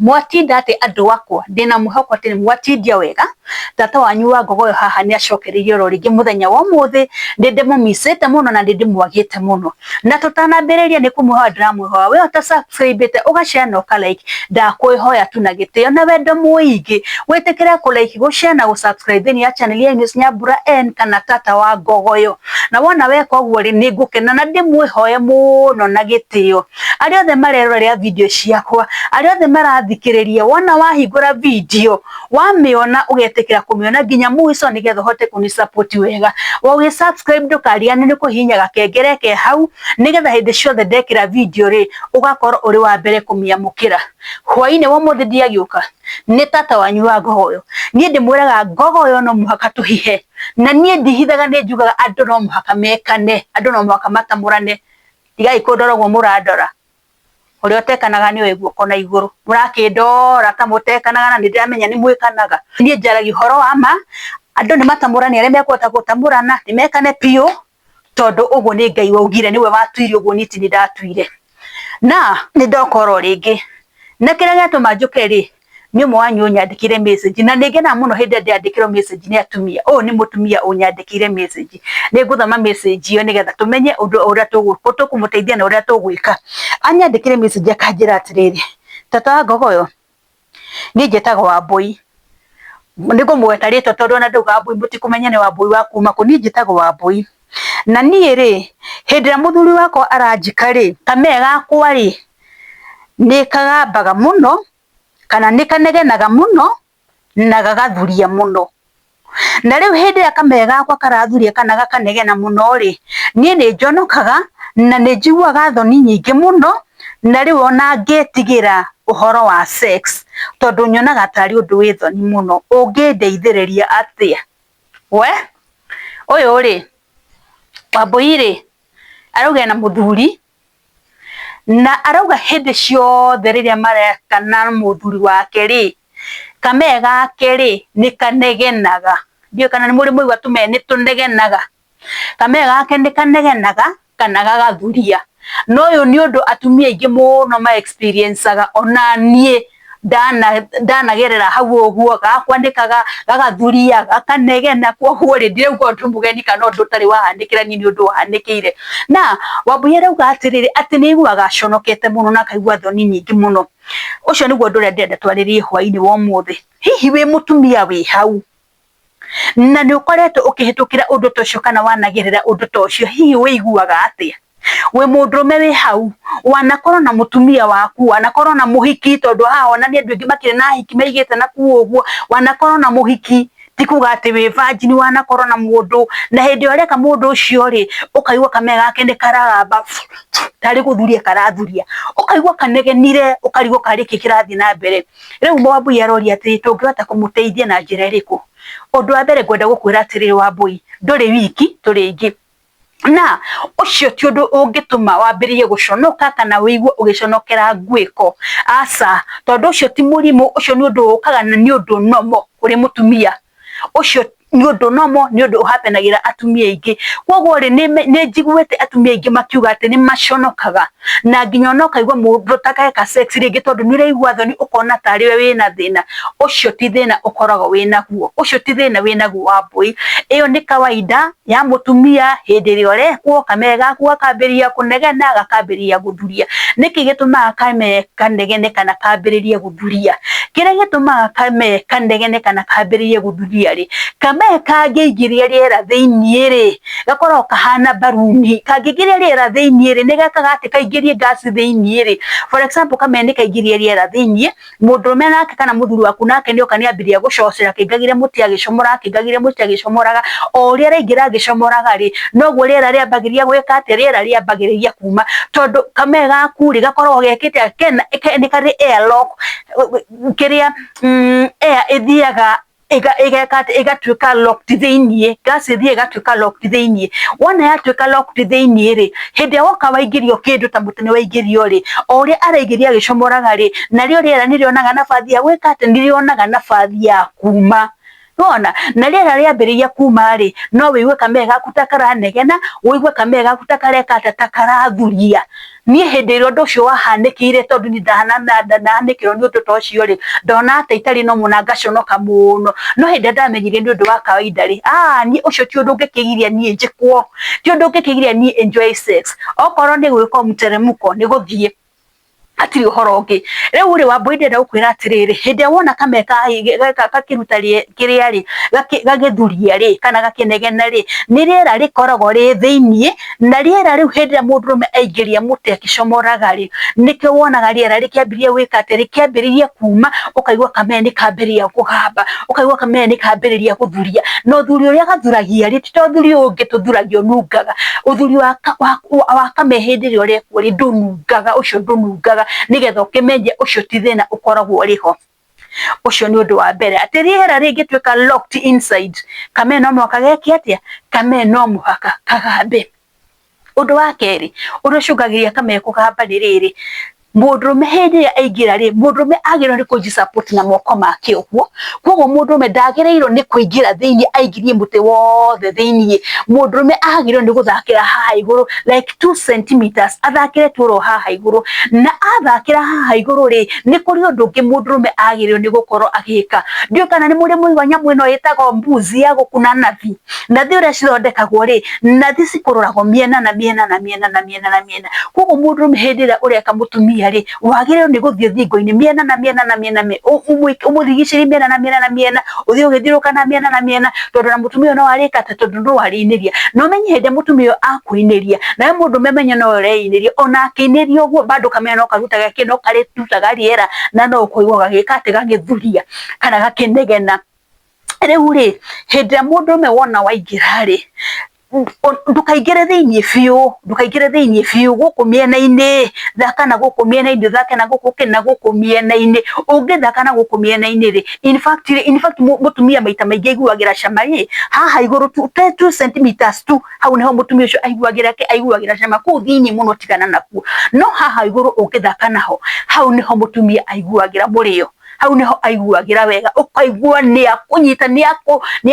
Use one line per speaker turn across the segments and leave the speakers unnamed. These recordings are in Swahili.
Mwatinda ati andu akwa ndina muhoko ati mwatindia wega tata wanyu wa Ngogoyo haha ni acokereirie ro ringi muthenya wa muthi ndimumicite muno na ndimwagite muno na tutanambiriria ni kumuhoya ndiramwihoya we ota subscribe te ugashare na ukalike ndakwihoya tu na gitio na wendo muingi witikire ku like gushare na gusubscribe ni ya channel ya News Nyambura N kana tata wa Ngogoyo na wona weka uguo ri ni ngukena na ndimwihoya muno na gitio ari othe marerorera video ciakwa ari othe marathikiriria wona wahingura video wamiona ugetikira kumiona nginya mwico nigetha hote kuni support wega wogi subscribe ndukariane ni kuhinyaga kengere ke hau nigetha hindi ciothe ndekira video ri ugakorwo uri wa mbere kumiamukira hwaine wa muthi ndiagiuka ni tata wanyu wa Ngogoyo nie ndimwiraga Ngogoyo no muhaka tuhihe na nie ndihithaga ni njugaga andu no muhaka mekane andu no muhaka matamurane igai kundoragwo muradora uri otekanaga ni weguo kona iguru murakindora kamutekanaga na ndiramenya ni mwikanaga nie njaragi horo wa ma andu ni matamurani are mekota gutamurana ni mekane pio tondu uguo ni Ngai waugire niwe watuire uguo niti ni ndatuire na ni ndokoro ringi na kira giatuma njuke ri ni mwanyu nyandikire message na ningena muno hindi ndiandikiro message ni atumia ni mutumia unyandikire message ni nguthama message iyo nigetha tumenye undu uria tukumuteithia na uria tugwika anyandikire message akanjira atiriri tata wa Ngogoyo ni njetaga Wambui nigo mwetarito tondu na nduga Wambui mutikumenya ni Wambui wa kuma ku ni njetaga Wambui na nie ri hindi muthuri wako aranjika ri kamega kwa ri ni kagambaga muno kana nikanegenaga muno na gagathuria muno na riu hindi akamega kwa karathuria kana gakanegena muno ri nie ni njonokaga na ni njiguaga thoni nyingi muno na riu ona ngetigira uhoro wa sex tondu nyonaga tari undu wi thoni muno ungindeithiriria atia we uyu ri Wambui ri arauga na muthuri na arauga hindi ciothe riria mareka na muthuri wake ri kamega ke ri ni kanegenaga ndio kana ni muri muigwa tume ni tunegenaga kamega ke ni kanegenaga kana gagathuria no uyu ni undu atumia ingi muno ma experienceaga ona nie ndanagerera hau uguo gakwandikaga gagathuria gakanegena kwoguo ri ndirauga undu mugeni kana undu tari wahandikira ni undu wahandikiire na Wambui arauga atiriri ati ni iguaga aconokete muno na kaigua thoni nyingi muno ucio niguo undu uria ndenda twaririe hwaini wa muthi hihi wi mutumia wi hau na ni ukoretwo ukihitukira undu tocio kana wanagerera undu tocio hihi wiguaga atia we mundurume wi hau wanakorwo na mutumia waku wanakorwo na muhiki tondu haha ona ni andu ingi makire na hiki meigite na kuo uguo wanakorwo na muhiki tikuga ati wi virgin wanakorwo na mundu na hindi oreka mundu ucio ri ukaigua kamega gake ni karagamba tari guthuria karathuria ukaigua kanegenire ukarigwo kari kirathi na mbere riu Wambui aroria ati tungihota kumuteithia na njira iriku undu wa mbere ngwenda gukwira atiri Wambui nduri wiki turi ingi na ucio ti undu ungituma wambiririe guconoka kana wiigwe ugiconokera ngwiko aca tondu ucio ti murimu ucio ni undu ukaga na ni undu nomo uri mutumia ucio ni undu nomo ni undu uhapenagira atumia ingi kwoguo ri ni njiguite atumia ingi makiuga ati ni maconokaga na nginya no kaigwa mundu takeka sex ringi tondu ni uraigua thoni ukona tari we wina thina ucio ti thina ukorago wina guo ucio ti thina wina guo Wambui iyo ni kawaida ya mutumia hindi ri orekwo kamega kwa kambiria kunegena gakambiria guthuria niki gitumaga kame kanegene kana kambiria guthuria kire gitumaga kame kanegene kana kambiria guthuria ri kame kangiingiria riera thiini ri gakorwo kahana baruni kangiingiria riera thiini ri nigakaga ati kaingirie gas thiini ri for example kame ni kaingiria riera thiini mundurume nake kana muthuri waku nake ni okani ambiria gucocera kingagire muti agicomora kingagire muti agicomoraga o ria raingira agicomoraga ri noguo riera riambagiria gwika ati riera riambagiria kuma tondu kame gaku ri gakorwo gekite kena ni kari airlock kiria air ithiaga igatuika locked thiini gas ithie igatuika locked thiini wona yatuika locked thiini ri hindi woka waingirio kindu ta mutene waingirio ri o ria araigiria agicomoraga ri na rio riera nirionaga nafathi ya gwika ati nirionaga nafathi ya kuma Nona na rĩera rĩambĩrĩria kuma rĩ no wĩigue kamee gaku ta karanegena wĩigue kamee gaku ta kareka ta karathuria niĩ hĩndĩ ĩrĩa ũndũ ũcio wahanĩkĩire tondũ nĩ ndahanĩkĩrwo nĩ ũndũ ta ũcio rĩ ndona atĩ itarĩ no mũno ngaconoka mũno no hĩndĩ ĩrĩa ndamenyire nĩ ũndũ wa kawaida rĩ niĩ ũcio ti ũndũ ũngĩkĩgiria niĩ njĩkwo ti ũndũ ũngĩkĩgiria niĩ enjoy sex okorwo nĩ gwĩka mũteremuko nĩ gũthiĩ atiri ũhoro ũngĩ rĩu rĩ Wambui ndĩrenda gũkwĩra atĩrĩrĩ hĩndĩ ĩrĩa wona kamee gakĩruta kĩrĩa rĩ gagĩthuria rĩ kana gakĩnegena rĩ nĩ rĩera rĩkoragwo rĩ thĩiniĩ na rĩera rĩu hĩndĩ ĩrĩa mũndũrũme aingĩria mũtĩ akĩcomoraga rĩ nĩkĩo wonaga rĩera rĩkĩambĩrĩria gwĩka atĩ rĩkĩambĩrĩria kuma ũkaigua kamee nĩ kambĩrĩria kũgamba ũkaigua kamee nĩ kambĩrĩria gũthuria na ũthuri ũrĩa gathuragia rĩ ti ta ũthuri ũngĩ tũthuragio nungaga ũthuri wa kamee hĩndĩ ĩrĩa ũrekwo rĩ ndũnungaga ũcio ndũnungaga nigetha ũkĩmenye ũcio ti thĩna ũkoragwo ũrĩ ho ũcio nĩ ũndũ wa mbere atĩ rĩera rĩngĩtuĩka locked inside kamee no mũhaka geke atĩa kamee no mũhaka kagambe ũndũ wa kerĩ ũndũ ũcũngagĩrĩria kamee kũgamba nĩ rĩrĩ mũndũrũme hĩndĩ ĩrĩa aingĩra rĩ mũndũrũme agĩrĩirwo nĩ kũnji-support na moko make ũguo koguo mũndũrũme ndagĩrĩirwo nĩ kũingĩra thĩiniĩ aingĩrie mũtĩ wothe thĩiniĩ mũndũrũme agĩrĩirwo nĩ gũthakĩra haha igũrũ like 2 centimeters athakĩre tũro haha igũrũ na athakĩra haha igũrũ rĩ nĩ kũrĩ ũndũ ũngĩ mũndũrũme agĩrĩirwo nĩ gũkorwo agĩka ndiũĩ kana nĩ mũrĩ mũigua nyamũ ĩno ĩtagwo mbuzi ya gũkuna nathi nathi ũrĩa cithondekagwo rĩ nathi cikũrũragwo mĩena na mĩena na mĩena na mĩena na mĩena koguo mũndũrũme hĩndĩ ĩrĩa ũreka mũtumia rĩ wagĩrĩirwo nĩ gũthiĩ thingo-inĩ mĩena na mĩena na mĩena ũmũrigicĩrie mĩena na mĩena na mĩena ũthiĩ ũgĩthiũrũrũka na mĩena na mĩena tondũ na mũtumia ũyũ no arĩka atĩ tondũ no arĩinĩria no menye hĩndĩ mũtumia ũyũ akũinĩria nawe mũndũrũme menye no ũreinĩria ona akĩinĩria ũguo bado kamee no karutaga no karĩrutaga rĩera na no ũkũigua gagĩka atĩ gagĩthuria kana gakĩnegena rĩu rĩ hĩndĩ ĩrĩa mũndũrũme wona waingĩra rĩ ndukaingĩre thĩiniĩ biũ gũkũ mĩena-inĩ thaka na gũkũ mĩena-inĩ ũthake na gũkũ mĩena-inĩ ũngĩthaka na gũkũ mĩena-inĩ rĩ in fact mũtumia maita maingĩ aiguagĩra cama rĩ haha igũrũ 2 centimeters tu hau nĩho mũtumia ũcio aiguagĩra cama kũu thĩiniĩ mũno tigana nakuo no haha igũrũ ũngĩthaka naho hau nĩho mũtumia aiguagĩra mũrĩo hau nĩho aiguagĩra wega ũkaigua nĩ akũnyita nĩ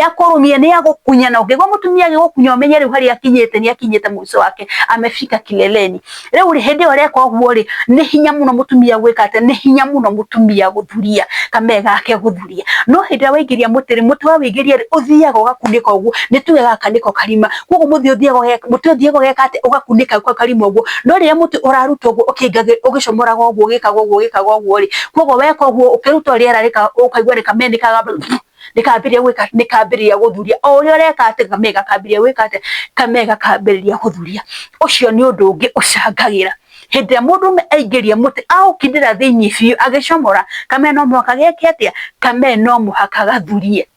akũrũmia nĩ agũkunya na ũngĩgwa mũtumia agĩgũkunya ũmenye rĩu harĩa nĩ akinyĩte mũico wake amefika kileleni rĩu rĩ hĩndĩ ĩyo ũreka ũguo rĩ nĩ hinya mũno mũtumia gwĩka atĩ nĩ hinya mũno mũtumia gũthuria kamee gake gũthuria no hĩndĩ ĩrĩa waingĩria mũtĩ rĩ mũtĩ wa wĩingĩria rĩ ũthiaga ũgakunĩka ũguo nĩ tuge gaka nĩko karima koguo mũtĩ ũthiaga ũgeka atĩ ũgakunĩka kwa karima ũguo no rĩrĩa mũtĩ ũraruta ũguo ũgĩcomoraga ũguo ũgĩkaga ũguo rĩ koguo weka ũguo ũkĩruta rĩera ũkaigua rĩ kamee nĩkambĩrĩria gũthuria o ũrĩa ũreka atĩ kamee gakambĩrĩria gwĩka atĩ kamee gakambĩrĩria gũthuria ũcio nĩ ũndũ ũngĩ ũcangagĩra hĩndĩ ĩrĩa mũndũrũme aingĩria mũtĩ aũkindĩra thĩiniĩ biũ agĩcomora kamee no mũhaka geke atĩa kamee no mũhaka gathurie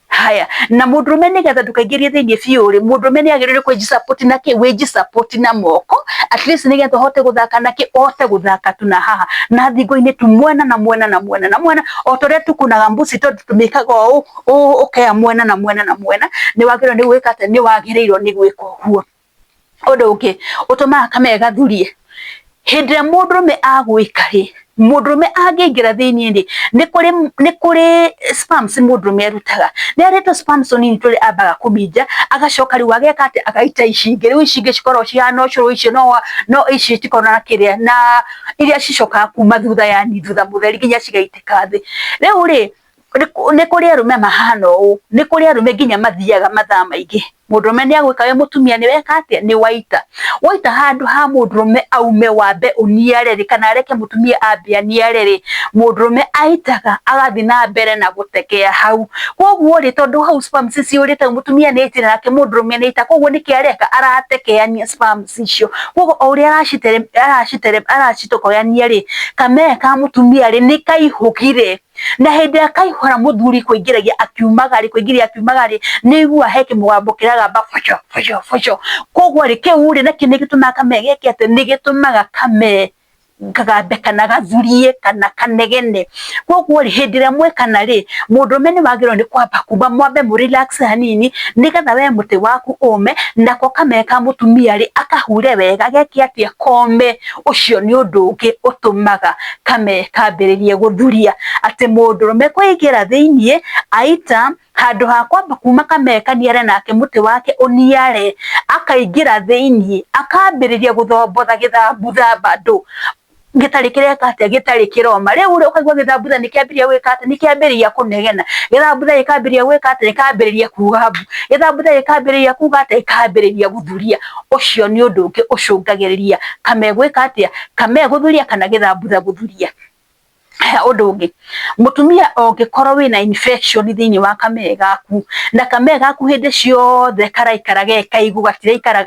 haya na mũndũrũme nĩgetha ndũkaingĩrie thĩiniĩ biũ rĩ mũndũrũme nĩ agĩrĩirwo kwĩji-support na kĩ wĩji-support na moko at least nĩgetha ũhote gũthaka na kĩ ũhote gũthaka tu na haha na thingo-inĩ tu mwena na mwena na mwena na mwena o torĩa tukunaga mbuci tondũ tũmĩkaga ũũ ũkea mwena na mwena na mwena nĩ wagĩrĩirwo nĩ gwĩka atĩ nĩ wagĩrĩirwo nĩ gwĩka ũguo ũndũ ũngĩ ũtũmaga kamee gathurie hĩndĩ ĩrĩa mũndũrũme agwĩka rĩ mũndũrũme angĩingĩra thĩiniĩ rĩ nĩ kũrĩ spams mũndũrũme arutaga nĩ aretwo spams nini tũrĩa ambaga kũminja agacoka rĩu ageka atĩ agaita ici ingĩ rĩu ici ingĩ cikoragwo cihana ũcũrũ icio no ici itikoragwo na kĩrĩa na iria cicokaga kuma thutha thutha mũtheri nginya cigaitĩka thĩ rĩu rĩ nĩ kũrĩ arũme mahana ũũ nĩ kũrĩ arũme nginya mathiaga mathaa maingĩ mũndũrũme nĩ agwĩka we mũtumia nĩ weka atĩa nĩ waita handũ ha mũndũrũme aume wambe ũniare rĩ kana areke mũtumia ambe aniare rĩ mũndũrũme aitaga agathiĩ na mbere na gũtekea hau koguo rĩ tondũ hau spams ciũrĩte mũtumia nĩ aitire nake mũndũrũme nĩ aita koguo nĩkĩ areka aratekeania spams icio koguo o ũrĩa aracitokoyania rĩ kamee ka mũtumia rĩ nĩ kaihũgire na hĩndĩ ĩrĩa kaihũra mũthuri kũingĩria akiumaga rĩ nĩ igua he kĩmũgambo kĩragamba boco koguo rĩ kĩu rĩ nakĩ nĩ gĩtũmaga kamee geke atĩ nĩ gĩtũmaga kamee kagambe kana gathurie kana kanegene koguo ri hindire mwekana ri mundu meni wagiro ni kwamba kuba mwambe mu relax hanini nigetha we muti waku ume nako kameka mutumia ri akahure wega geki atia kome ucio ni undu ungi utumaga kameka mbiririe guthuria ati mundu me kwingira thiini aita handu ha kwamba kuma kameka niare nake muti wake uniare akaingira thiini akambiriria guthombotha githambutha bado gitari kireka atia gitari kiroma riu uri ukaigwa githambutha nikiambiria gwika atia nikiambiria kunegena githambutha gikambiria gwika atia nikambiria kuga mbu githambutha gikambiria kuga atia ikambiria guthuria ucio ni undu ungi ucungagiriria kame gwika atia kame guthuria kana githambutha guthuria undu ungi mutumia ongikorwo wina infection thiini wa kame gaku na kame gaku hindi ciothe karaikara gekaigu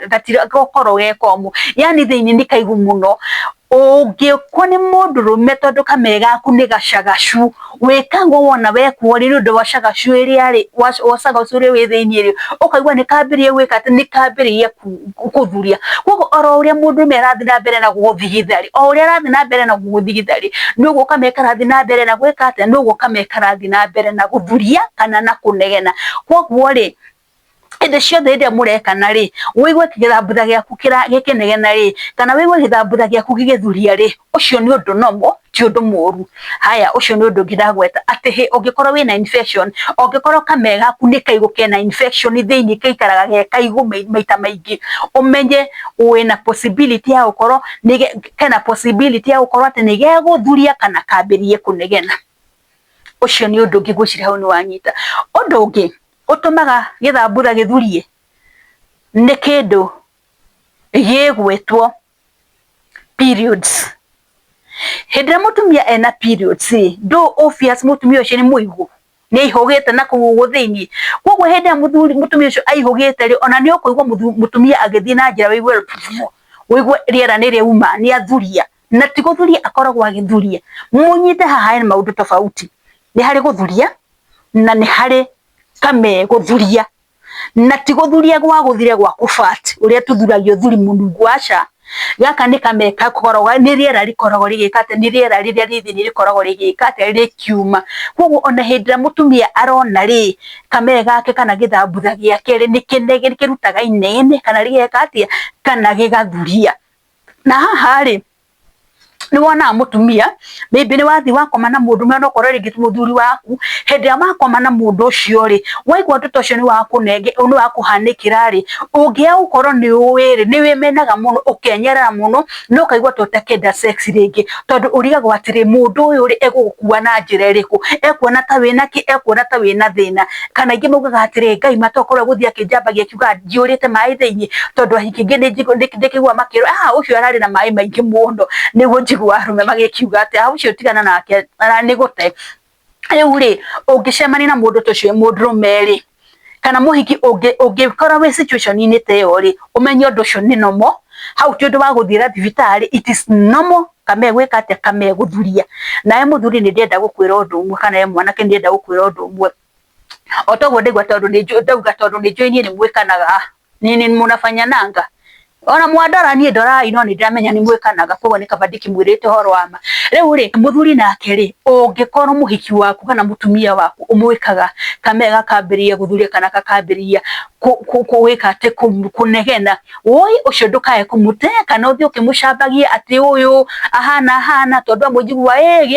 gatira gokorwo gekomu yani thiini ni kaigu muno ungikwo ni mundu rume tondu kame gaku ni gacagacu wikagwo wona wekwo ri nundu wa cagacu iria ri wa cagacu ri wi thiini ri ukaigwa ni kambirie gwika ati ni kambirie kuthuria koguo oro uria mundu me arathi na mbere na guthigithari o uria arathi na mbere na guthigithari nuguo kameka arathi na mbere na gwika ati nuguo kameka arathi na mbere na guthuria kana na kunegena koguo ri ende ciothe ndia murekana ri wigwe githambutha giaku gikinegena ri kana wigwe githambutha giaku gigithuria ri ucio ni undu nomo ti undu moru haya ucio ni undu ngiragweta ati he ungikorwo wina infection ungikorwo kame gaku ni kaigu kena infection thiini kaikaraga ge kaigu maita maingi umenye wina possibility ya ukorwo ni kana possibility ya ukorwo ati ni geguthuria kana kambirie kunegena ucio ni undu ngigwicira hau ni wanyita undu ungi utumaga githambutha githurie ni kindu gigwetwo periods hindira mutumia ena periods do obvious mutumia ucio ni muigu ni ihugite na kugugu thiini koguo hindira mutumia ucio aihugite ri ona ni ukuigwa mutumia agithii na njira wigwe riera ni riuma ni athuria na ti guthuria akoragwo agithuria munyite haha ni maundu tofauti ni hari guthuria na ni hari kame guthuria na ti guthuria gwa guthire gwa kufat uria tuthuragio thuri munungu aca gaka ni kame kakoroga ni riera rikorogo rigikate ni riera riria rithini rikorogo rigikate rikiuma koguo ona hindira mutumia arona ri kame gake kana githambutha giake ri ni kinege kirutaga inene kana rigekatia kana gigathuria na haha ri ni wona mutumia maybe ni wathi wakoma na mundu me no korwo ringi muthuri waku hindira makoma na mundu ucio ri waigwa ndeto ucio ni wakunenge ni wakuhanikira ri ungia ukorwo ni uwiri ni wimenaga muno ukenyerera muno no kaigwa tutakenda sex ringi tondu urigagwo atiri mundu uyu ri egugukua na njira iriku ekuona ta wina ki ekuona ta wina thina kana ingi mugaga atiri ngai matokorwo guthia kinjambagia kiuga njiurite mai thiini tondu hikingi ndikigwa makiro ucio arari na mai maingi muno niguo arume magikiuga ati ucio tigana nake arani gute riu ri ungicemani na mundu tucio mundu rumeri kana muhiki ungikora we situation ni teyo ri umenye undu ucio ni nomo hau ti undu wa guthira thibitari it is normal kame gwika ati kame guthuria nae muthuri ni ndienda gukwira undu umwe kana ye mwanake ndienda gukwira undu umwe otogo ndigwa tondu ni ndauga tondu ni joini ni mwikanaga nini munafanya nanga ona mwadara ni ndora ino ni ndamenya ni mwikanaga koguo ni kabadiki mwirite horo wama riu ri muthuri nake ri ungikorwo muhiki waku kana mutumia waku umwikaga kamega kambiria guthuria kana kakambiria kuwika ati kunegena woi ucio ndukae kumute kana uthi ukimucambagia ati uyu ahana tondu amujigwa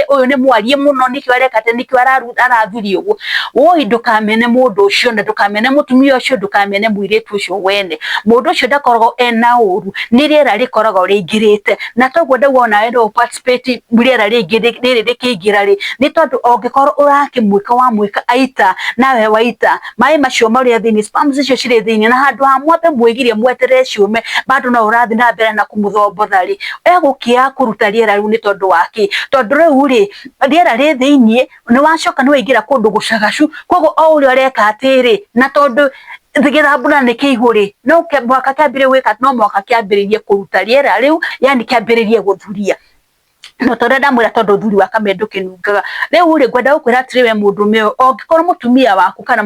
uyu ni mwarie muno nikio areka ati nikio arathuria uguo woi ndukamene mundu ucio na ndukamene mutumia ucio ndukamene mwiritu ucio wene mundu ucio ndakoragwo ena uru ni riera rikoragwo ringirite na toguo ndauga nawe ndo participate riera riri rikingira ri ni tondu ongikorwo urakimwika wa mwika aita nawe waita mai macio maria thini spams icio cire thini na handu ha mwambe mwigirie mweterere ciume bado no urathi na mbere na kumuthombotha ri egukia kuruta riera riu ni tondu waki tondu riu ri riera ri thini ni wacoka ni waingira kundu gucagacu koguo o uri areka atiri na tondu thigithambura ni kiiguri no mwaka kiambire gwika no mwaka kiambiririe kuruta riera riu yani kiambiririe guthuria no torenda mwira tondu thuri wa kamendo kinungaga riu ri ngwenda gukwira atiri we mundume ongikorwo mutumia waku kana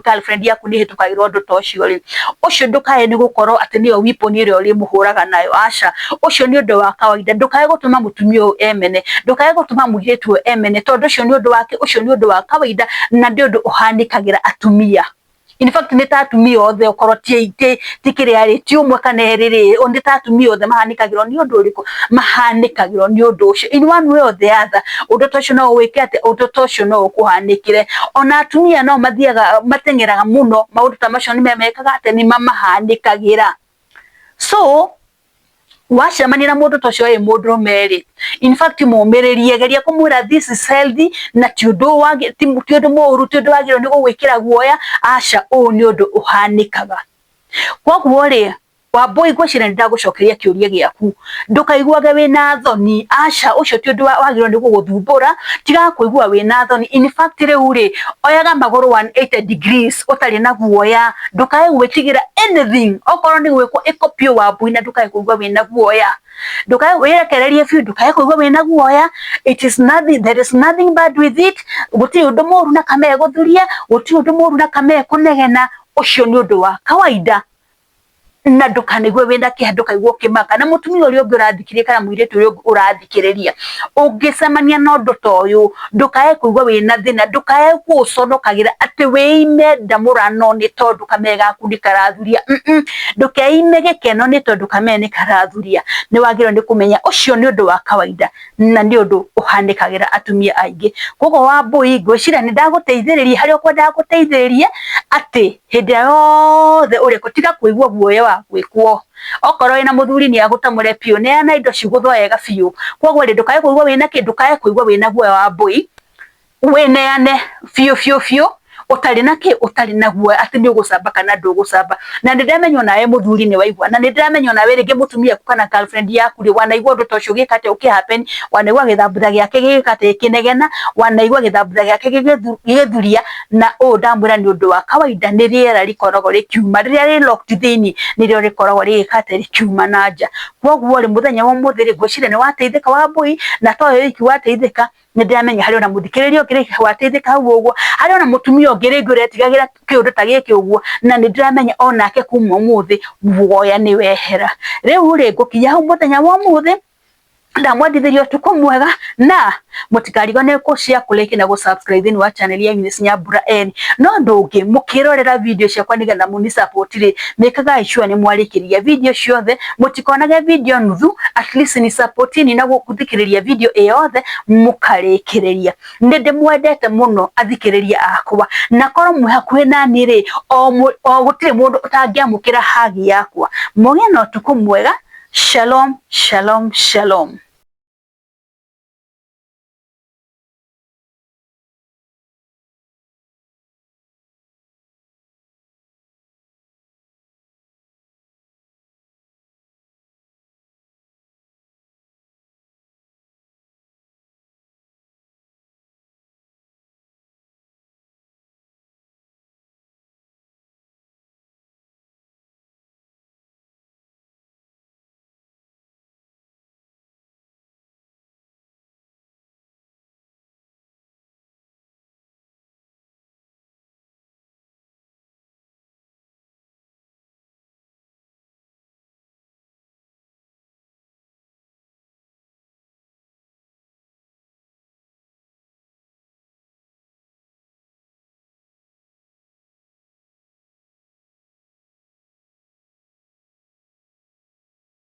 girlfriend yaku ni hitukagirwo ndu tocio ri ucio ndukae ni gukorwo ati niyo weapon ire uri muhuraga nayo aca ucio ni undu wa kawaida ndukae gutuma mutumia uyu emene ndukae gutuma muhiretu emene tondu ucio ni undu wake ucio ni undu wa kawaida na ndi undu uhanikagira atumia. In fact nita atumia othe ukorwo ti reality umwe kana eriri ondita atumia othe mahanikagirwo ni undu uriku mahanikagirwo ni undu ucio in one way or the other undu tocio no wike ati undu tocio no ukuhanikire ona atumia no mathiaga matengeraga muno maundu ta macio ni memekaga ati ni mamahanikagira so wacemania na mundu tocio e mundu meri in fact mumiririe geria kumwira this is healthy na ti undu wage ti undu moru ti undu wagiro ni gugwikira guoya aca u ni undu uhanikaga koguo ri Wambui gwicira ndagucokeria kiuria giaku ndukaiguage wina thoni aca ucio ti undu wagiro ni guguthumbura tiga kuigua wina thoni in fact riu ri oyaga maguru 180 degrees utari na guoya ndukae gwitigira anything okorwo ni gwikwo ikopio Wambui na ndukae kuigua wina guoya ndukae wirekererie fiu ndukae kuigua wina guoya it is nothing there is nothing bad with it guti undu moru na kame guthuria guti undu moru na kame kunegena ucio ni undu wa kawaida na ndukanigue wenda kihandukaigwo kimaka na mutumia uri ungi urathikiria kana muiretu uri urathikiriria ungicemania na undu ta uyu ndukae kuigwa wina thina ndukae guconokagira ati wiime ndamurano ni tondu kame gaku ni karathuria ndukeime gikeno ni tondu kame ni karathuria ni wagiro ni kumenya ucio ni undu wa kawaida na ni undu uhanikagira atumia aingi kogo Wambui ngwicira ni ndaguteithiriria hari ukwenda guteithiriria ati hindi yothe uri kutiga kuigwa guoya gwikwo okorwo ina muthuri ni agutamure pio ne ana indo ciguthwo wega fiu koguo ri ndukae kuigwa wina kindu kae kuigwa wina guoya Wambui wineane fiu utari naki utari na guoya ati ni ugucamba kana ndugucamba na ndamenywo nawe muthuri ni waigwa na ndamenywo nawe ringi mutumia ku kana girlfriend yaku ri wanaigwa undu tocio gikate ukihappen wanaigwa githambutha giake gikate kinegena wanaigwa githambutha giake gigithuria na ndamwira ni undu wa kawaida ni riera rikoragwo rikiuma riria ri locked thini ni rio rikoragwo rigikate rikiuma nanja koguo ri muthenya wa muthiri gwicire ni wateithika Wambui na toyo iki wateithika ni ndamenya hari ona muthikiririo ngiri wateithika hau uguo hari ona mutumia ngiri ngure tigagira kiundu ta giki uguo na ni ndamenya onake kuma muthi guoya ni wehera riu ri ngukinya hau muthenya wa muthi ndamwendithirio tuko mwega na mutikarigane ko share kulike na go subscribe ni wa channel ya Eunice Nyambura N no ndungi mukirorera video ciakwa nigetha muni support ri mekaga sure ni mwarikiria video ciothe mutikonage video nuthu at least ni support ni na guthikiriria video yothe mukarikiria ndende mwendete muno athikiriria akwa na korwo mwihakuhe nani ri o gutire mundu utangiamukira hagi yakwa muge no tuko mwega shalom shalom shalom.